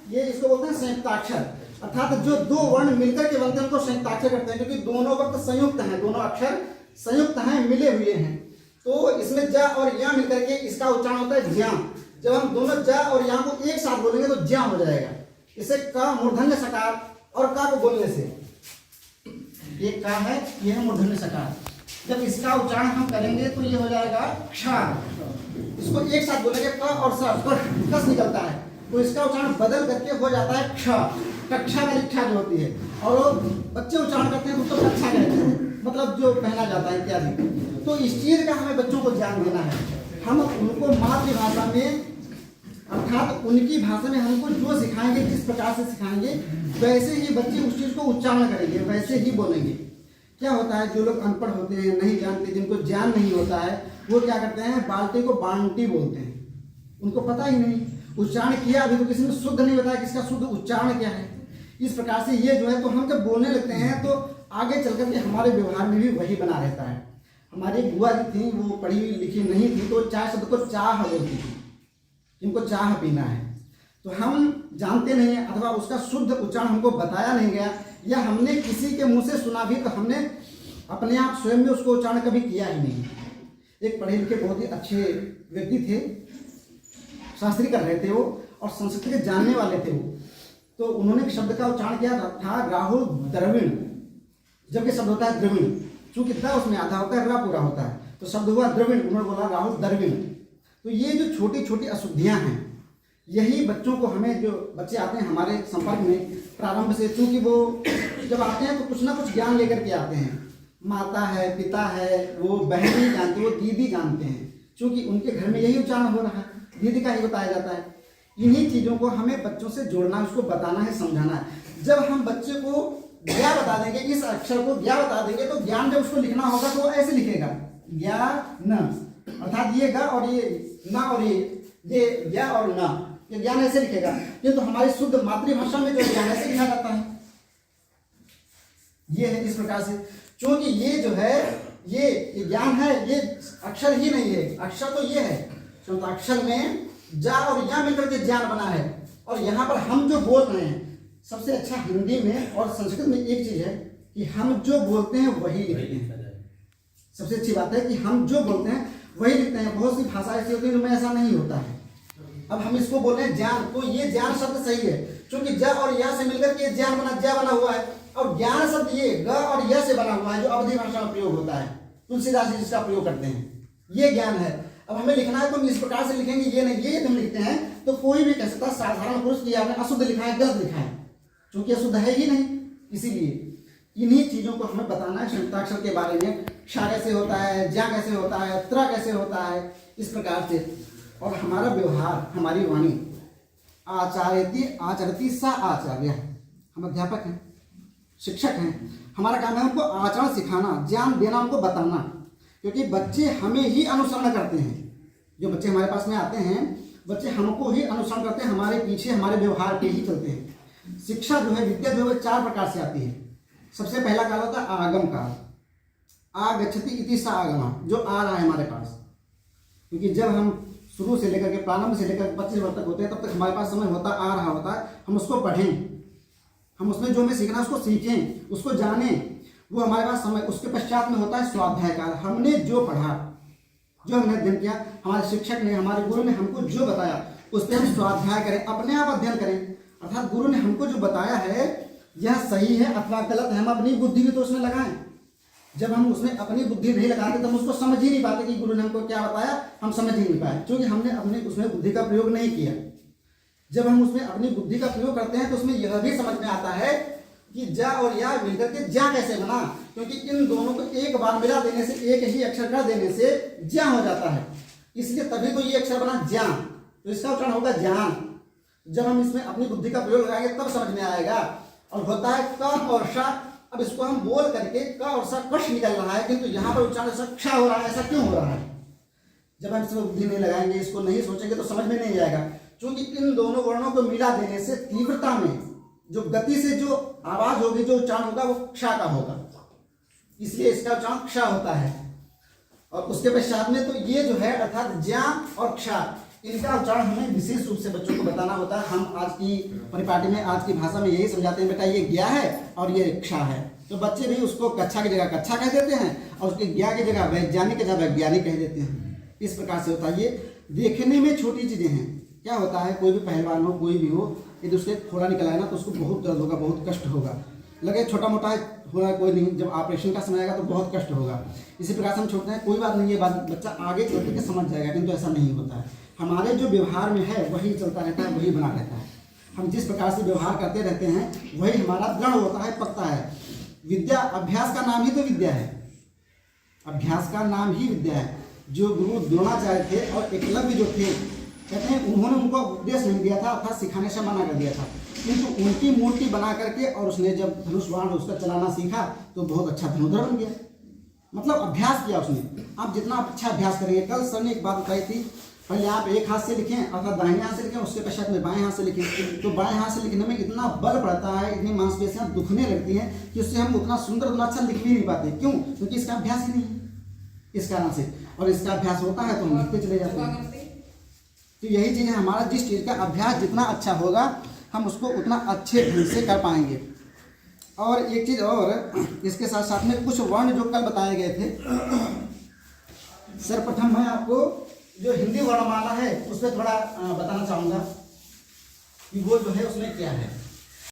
ये इसको बोलते हैं संयुक्ताक्षर, अर्थात जो दो वर्ण मिलकर के बनते हैं उनको संयुक्ताक्षर करते हैं, क्योंकि दोनों वक्त संयुक्त हैं, दोनों अक्षर संयुक्त हैं, मिले हुए हैं। तो इसमें ज और या मिलकर के इसका उच्चारण होता है ज्या। जब हम दोनों ज और या को एक साथ बोलेंगे तो ज्या हो जाएगा। इसे क मूर्धन्य सकार और का को बोलने से, ये का है, ये है मूर्धन्य सकार। जब इसका उच्चारण हम करेंगे तो ये हो जाएगा क्ष। इसको एक साथ बोलेंगे क और स, कस निकलता है, तो इसका उच्चारण बदल करके हो जाता है क्ष। कक्षा वाली क्षा जो होती है, और बच्चे उच्चारण करते हैं तो उसको कक्षा कहते हैं, मतलब जो पहना जाता है इत्यादि। तो इस चीज का हमें बच्चों को ध्यान देना है। हम उनको मातृभाषा में, अर्थात उनकी भाषा में हमको जो सिखाएंगे, जिस प्रकार से सिखाएंगे वैसे ही बच्चे उस चीज को उच्चारण करेंगे, वैसे ही बोलेंगे। क्या होता है, जो लोग अनपढ़ होते हैं, नहीं जानते, जिनको ज्ञान नहीं होता है, वो क्या करते हैं, बाल्टी को बांटी बोलते हैं। उनको पता ही नहीं, उच्चारण किया अभी तो किसी ने शुद्ध नहीं बताया कि इसका शुद्ध उच्चारण क्या है। इस प्रकार से ये जो है, तो हम जब बोलने लगते हैं तो आगे चल करके हमारे व्यवहार में भी वही बना रहता है। हमारी बुआ जी थी, वो पढ़ी लिखी नहीं थी, तो चाय शब्द को चाह बोलती थी, इनको चाह पीना है। तो हम जानते नहीं है, अथवा उसका शुद्ध उच्चारण हमको बताया नहीं गया, या हमने किसी के मुंह से सुना भी तो हमने अपने आप स्वयं में उसको उच्चारण कभी किया ही नहीं। एक पढ़े लिखे बहुत ही अच्छे व्यक्ति थे, शास्त्री कर रहे थे वो, और संस्कृत के जानने वाले थे वो। तो उन्होंने एक शब्द का उच्चारण किया था राहुल द्रविण, जबकि शब्द होता है द्रविण, चूंकि द उसमें आधा होता है, रा पूरा होता है, तो शब्द हुआ द्रविण, उन्होंने बोला राहुल द्रविण। तो ये जो छोटी छोटी अशुद्धियां हैं, यही बच्चों को, हमें जो बच्चे आते हैं हमारे संपर्क में प्रारंभ से, चूंकि वो जब आते हैं तो कुछ ना कुछ ज्ञान लेकर के आते हैं। माता है, पिता है, वो बहन नहीं जानते, वो दीदी जानते हैं, चूंकि उनके घर में यही उच्चारण हो रहा है, दीदी का ही बताया जाता है। इन्हीं चीज़ों को हमें बच्चों से जोड़ना है, उसको बताना है, समझाना है। जब हम बच्चे को ज्ञा बता देंगे, इस अक्षर को ज्ञा बता देंगे, तो ज्ञान जब उसको लिखना होगा तो वो ऐसे लिखेगा, ज्ञान, अर्थात ये ग और ये ना और ये ज्ञा और ना, ये ज्ञान ऐसे लिखेगा। किंतु हमारी शुद्ध मातृभाषा में जो ज्ञान ऐसे लिखा जाता है, ये है इस प्रकार से। क्योंकि ये जो है, ये ज्ञान है, ये अक्षर ही नहीं है, अक्षर तो ये है, क्योंकि अक्षर में जा और या मिलकर के ज्ञान बना है। और यहाँ पर हम जो बोल रहे हैं, सबसे अच्छा हिंदी में और संस्कृत में एक चीज है कि हम जो बोलते हैं वही लिखते हैं। सबसे अच्छी बात है कि हम जो बोलते हैं वही लिखते हैं। बहुत सी भाषा ऐसी होती है जिनमें ऐसा नहीं होता है। अब हम इसको बोल रहे हैं ज्ञान, तो ये ज्ञान शब्द सही है, क्योंकि ज और या से मिलकर के ज्ञान बना, ज्ञा बना हुआ है। और ज्ञान शब्द ये ग और या से बना हुआ है, जो अवधी भाषा में प्रयोग होता है, तुलसीदास जी जिसका प्रयोग करते हैं, ये ज्ञान है। अब हमें लिखना है तो हम इस प्रकार से लिखेंगे, ये नहीं, ये हम लिखते हैं तो कोई भी कह सकता है साधारण पुरुष की आपने अशुद्ध लिखा है, गलत लिखा है, क्योंकि अशुद्ध है ही नहीं। इसीलिए इन्हीं चीजों को हमें बताना है, संयुक्ताक्षर के बारे में, क्षा कैसे होता है, ज्या कैसे होता है, त्र कैसे होता है, इस प्रकार से। और हमारा व्यवहार, हमारी वाणी, आचार्यति आचरति सा आचार्य, हम अध्यापक हैं, शिक्षक हैं, हमारा काम है उनको आचरण सिखाना, ज्ञान देना, उनको बताना, क्योंकि बच्चे हमें ही अनुसरण करते हैं। जो बच्चे हमारे पास में आते हैं, बच्चे हमको ही अनुसरण करते हैं, हमारे पीछे हमारे व्यवहार पे ही चलते हैं। शिक्षा जो है, विद्या जो है, 4 प्रकार से आती है। सबसे पहला काल होता है आगम काल, आगच्छति इति सा आगम, जो आ रहा है हमारे पास। क्योंकि जब हम शुरू से लेकर के, प्रारंभ से लेकर 25 वर्ष तक होते हैं, तब तक हमारे पास समय होता आ रहा होता है, हम उसको पढ़ें, हम उसमें जो हमें सीखना है उसको सीखें, उसको जानें, वो हमारे पास समय। उसके पश्चात में होता है स्वाध्याय काल, हमने जो पढ़ा, जो हमने अध्ययन किया, हमारे शिक्षक ने, हमारे गुरु ने हमको जो बताया, उस पर हम स्वाध्याय करें, अपने आप अध्ययन करें। अर्थात गुरु ने हमको जो बताया है यह सही है अथवा गलत है, हम अपनी बुद्धि भी तो उसमें लगाएं। जब हम उसमें अपनी बुद्धि नहीं लगाते तो हम उसको समझ ही नहीं पाते कि गुरु ने हमको क्या बताया, हम समझ ही नहीं पाए, क्योंकि हमने अपने उसमें बुद्धि का प्रयोग नहीं किया। जब हम उसमें अपनी बुद्धि का प्रयोग करते हैं तो उसमें यह भी समझ में आता है कि जा और या मिलकर के ज्या कैसे बना, क्योंकि इन दोनों को एक बार मिला देने से, एक ही अक्षर कर देने से ज्या हो जाता है, इसलिए तभी तो ये अक्षर बना ज्ञान, तो इसका उच्चारण होगा ज्ञान। जब हम इसमें अपनी बुद्धि का प्रयोग लगाएंगे तब समझ में आएगा। और होता है क और श, अब इसको हम बोल करके क और स कश निकल रहा है, किंतु यहाँ पर उच्चारण से क्ष हो रहा है, ऐसा क्यों हो रहा है? जब हम इसमें बुद्धि नहीं लगाएंगे, इसको नहीं सोचेंगे तो समझ में नहीं आएगा। क्योंकि इन दोनों वर्णों को मिला देने से तीव्रता में, जो गति से जो आवाज होगी, जो उच्चारण होगा, वो क्ष का होगा, इसलिए इसका उच्चारण क्ष होता है। और उसके पश्चात में तो ये जो है अर्थात ज्ञा और क्ष, इनका उच्चारण हमें विशेष रूप से बच्चों को बताना होता है। हम आज की परिपाटी में, आज की भाषा में यही समझाते हैं, बेटा ये ज्ञा है और ये क्षा है। तो बच्चे भी उसको कक्षा की जगह कक्षा कह देते हैं और उसकी ज्ञा की जगह वैज्ञानिक की जगह वैज्ञानिक कह देते हैं। इस प्रकार से होता है। ये देखने में छोटी चीज़ें हैं। क्या होता है, कोई भी पहलवान हो, कोई भी हो, यदि उसके फोड़ा निकल आए ना तो उसको बहुत दर्द होगा, बहुत कष्ट होगा। लगे छोटा मोटा हो रहा है कोई नहीं, जब ऑपरेशन का समय आएगा तो बहुत कष्ट होगा। इसी प्रकार से हम छोड़ते हैं, कोई बात नहीं, ये बात बच्चा आगे चल के समझ जाएगा, किंतु ऐसा नहीं होता है। हमारे जो व्यवहार में है वही चलता रहता है, वही बना रहता है। हम जिस प्रकार से व्यवहार करते रहते हैं वही हमारा दृढ़ होता है, पकता है। विद्या, अभ्यास का नाम ही तो विद्या है। अभ्यास का नाम ही विद्या है। जो गुरु द्रोणाचार्य थे और एकलव्य जो थे, कहते हैं उन्होंने उनको उपदेश नहीं दिया था, अर्थात सिखाने से मना कर दिया था, किंतु उनकी मूर्ति बना करके और उसने जब धनुष बाण उसका चलाना सीखा तो बहुत अच्छा धनुधर बन गया। मतलब अभ्यास किया उसने। आप जितना अच्छा अभ्यास करेंगे, कल सर ने एक बात बताई थी, पहले आप एक हाथ से लिखें अर्थात दाहिने हाथ से लिखें, उसके पश्चात में बाएं हाथ से लिखें। तो बाएं हाथ से लिखने में इतना बल पड़ता है, इतनी मांसपेशियां दुखने लगती हैं कि उससे हम उतना सुंदर, उतना अच्छा लिख भी नहीं पाते। क्यों? क्योंकि इसका अभ्यास ही नहीं है इस कारण से। और इसका अभ्यास होता है तो हम लिखते चले जाते हैं। तो यही चीज़ है, हमारा जिस चीज़ का अभ्यास जितना अच्छा होगा हम उसको उतना अच्छे ढंग से कर पाएंगे। और एक चीज़ और, इसके साथ साथ में कुछ वर्ण जो कल बताए गए थे, सर्वप्रथम मैं आपको जो हिंदी वर्णमाला है उस पर थोड़ा बताना चाहूँगा कि वो जो है उसमें क्या है।